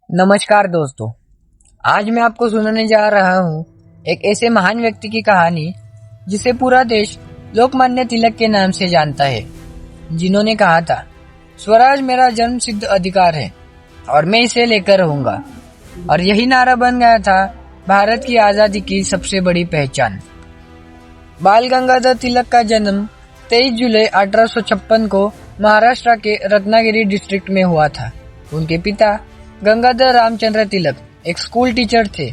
नमस्कार दोस्तों, आज मैं आपको सुनाने जा रहा हूँ एक ऐसे महान व्यक्ति की कहानी जिसे पूरा देश लोकमान्य तिलक के नाम से जानता है, जिन्होंने कहा था स्वराज मेरा जन्म सिद्ध अधिकार है और मैं इसे लेकर रहूंगा। और यही नारा बन गया था भारत की आजादी की सबसे बड़ी पहचान। बाल गंगाधर तिलक का जन्म 23 जुलाई 1856 को महाराष्ट्र के रत्नागिरी डिस्ट्रिक्ट में हुआ था। उनके पिता गंगाधर रामचंद्र तिलक एक स्कूल टीचर थे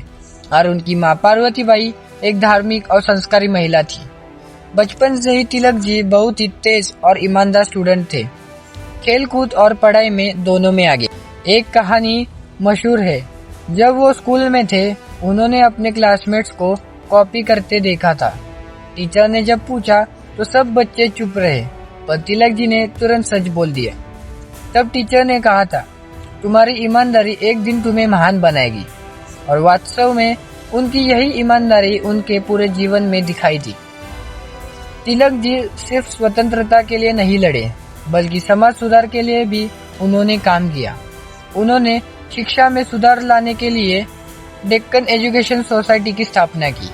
और उनकी मां पार्वतीबाई एक धार्मिक और संस्कारी महिला थी। बचपन से ही तिलक जी बहुत ही तेज और ईमानदार स्टूडेंट थे। खेल कूद और पढ़ाई में दोनों में आगे। एक कहानी मशहूर है, जब वो स्कूल में थे उन्होंने अपने क्लासमेट्स को कॉपी करते देखा था। टीचर ने जब पूछा तो सब बच्चे चुप रहे, पर तिलक जी ने तुरंत सच बोल दिया। तब टीचर ने कहा था, तुम्हारी ईमानदारी एक दिन तुम्हें महान बनाएगी। और वास्तव में उनकी यही ईमानदारी उनके पूरे जीवन में दिखाई दी। तिलक जी सिर्फ स्वतंत्रता के लिए नहीं लड़े, बल्कि समाज सुधार के लिए भी उन्होंने काम किया। उन्होंने शिक्षा में सुधार लाने के लिए डेक्कन एजुकेशन सोसाइटी की स्थापना की।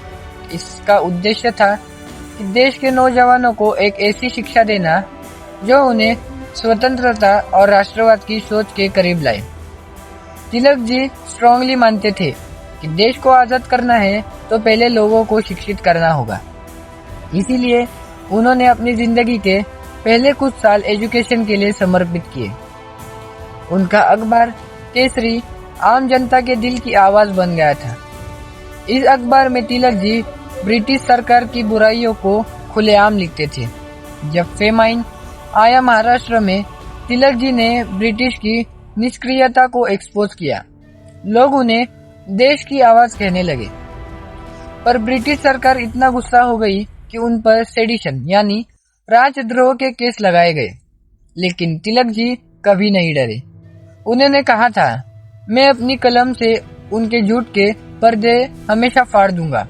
इसका उद्देश्य था कि देश के नौजवानों को एक ऐसी शिक्षा देना जो उन्हें स्वतंत्रता और राष्ट्रवाद की सोच के करीब लाए। तिलक जी स्ट्रांगली मानते थे कि देश को आजाद करना है तो पहले लोगों को शिक्षित करना होगा। इसीलिए उन्होंने अपनी जिंदगी के पहले कुछ साल एजुकेशन के लिए समर्पित किए। उनका अखबार केसरी आम जनता के दिल की आवाज बन गया था। इस अखबार में तिलक जी ब्रिटिश सरकार की बुराइयों को खुलेआम लिखते थे। जब फेमाइन आया महाराष्ट्र में, तिलक जी ने ब्रिटिश की निष्क्रियता को एक्सपोज किया। लोग उन्हें देश की आवाज कहने लगे, पर ब्रिटिश सरकार इतना गुस्सा हो गई कि उन पर सेडिशन यानी राजद्रोह के केस लगाए गए। लेकिन तिलक जी कभी नहीं डरे। उन्होंने कहा था, मैं अपनी कलम से उनके झूठ के पर्दे हमेशा फाड़ दूंगा।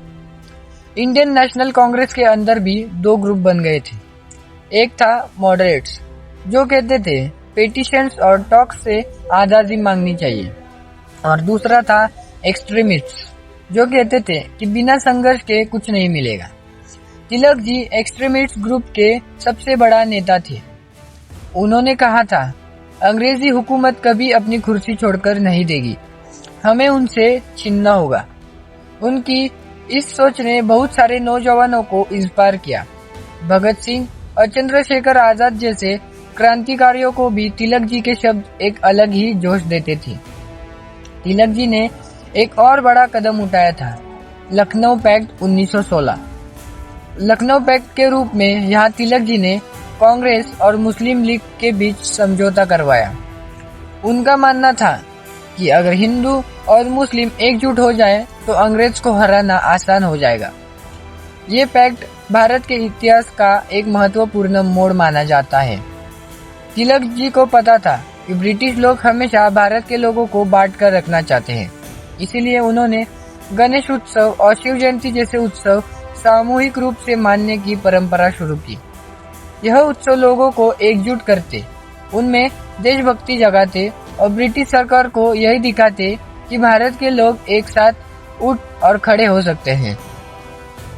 इंडियन नेशनल कांग्रेस के अंदर भी दो ग्रुप बन गए थे। एक था मॉडरेट्स, जो कहते थे पेटिशंस और टॉक्स से आजादी मांगनी चाहिए, और दूसरा था एक्सट्रीमिस्ट्स, जो कहते थे कि बिना संघर्ष के कुछ नहीं मिलेगा। तिलक जी एक्सट्रीमिस्ट ग्रुप के सबसे बड़ा नेता थे। उन्होंने कहा था, अंग्रेजी हुकूमत कभी अपनी कुर्सी छोड़कर नहीं देगी, हमें उनसे छीनना होगा। उनकी इस सोच ने बहुत सारे नौजवानों को इंस्पायर किया। भगत सिंह और चंद्रशेखर आजाद जैसे क्रांतिकारियों को भी तिलक जी के शब्द एक अलग ही जोश देते थे। तिलक जी ने एक और बड़ा कदम उठाया था, लखनऊ पैक्ट 1916। लखनऊ पैक्ट के रूप में यहाँ तिलक जी ने कांग्रेस और मुस्लिम लीग के बीच समझौता करवाया। उनका मानना था कि अगर हिंदू और मुस्लिम एकजुट हो जाए तो अंग्रेज को हराना आसान हो जाएगा। ये पैक्ट भारत के इतिहास का एक महत्वपूर्ण मोड़ माना जाता है। तिलक जी को पता था कि ब्रिटिश लोग हमेशा भारत के लोगों को बांट कर रखना चाहते हैं। इसीलिए उन्होंने गणेश उत्सव और शिव जयंती जैसे उत्सव सामूहिक रूप से मानने की परंपरा शुरू की। यह उत्सव लोगों को एकजुट करते, उनमें देशभक्ति जगाते और ब्रिटिश सरकार को यही दिखाते कि भारत के लोग एक साथ उठ और खड़े हो सकते हैं।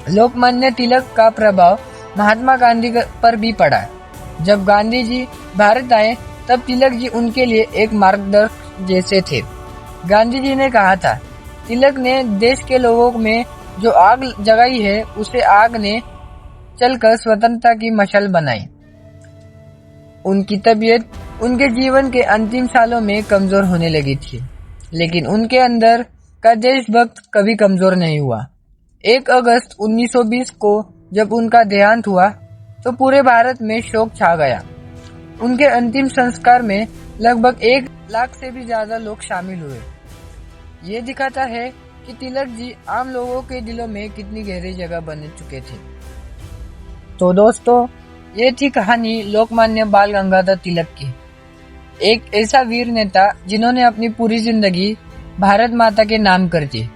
लोकमान्य तिलक का प्रभाव महात्मा गांधी पर भी पड़ा। जब गांधी जी भारत आए तब तिलक जी उनके लिए एक मार्गदर्शक जैसे थे। गांधी जी ने कहा था, तिलक ने देश के लोगों में जो आग जगाई है उसे आग ने चलकर स्वतंत्रता की मशाल बनाई। उनकी तबीयत उनके जीवन के अंतिम सालों में कमजोर होने लगी थी, लेकिन उनके अंदर का देशभक्त कभी कमजोर नहीं हुआ। 1 अगस्त 1920 को जब उनका देहांत हुआ तो पूरे भारत में शोक छा गया। उनके अंतिम संस्कार में लगभग 1 लाख से भी ज्यादा लोग शामिल हुए। ये दिखाता है कि तिलक जी आम लोगों के दिलों में कितनी गहरी जगह बन चुके थे। तो दोस्तों, ये थी कहानी लोकमान्य बाल गंगाधर तिलक की, एक ऐसा वीर नेता जिन्होंने अपनी पूरी जिंदगी भारत माता के नाम कर दी।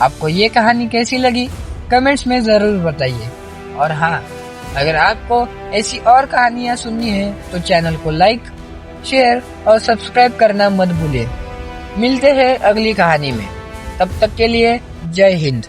आपको ये कहानी कैसी लगी कमेंट्स में जरूर बताइए। और हाँ, अगर आपको ऐसी और कहानियाँ सुननी है तो चैनल को लाइक, शेयर और सब्सक्राइब करना मत भूलिए। मिलते हैं अगली कहानी में। तब तक के लिए जय हिंद।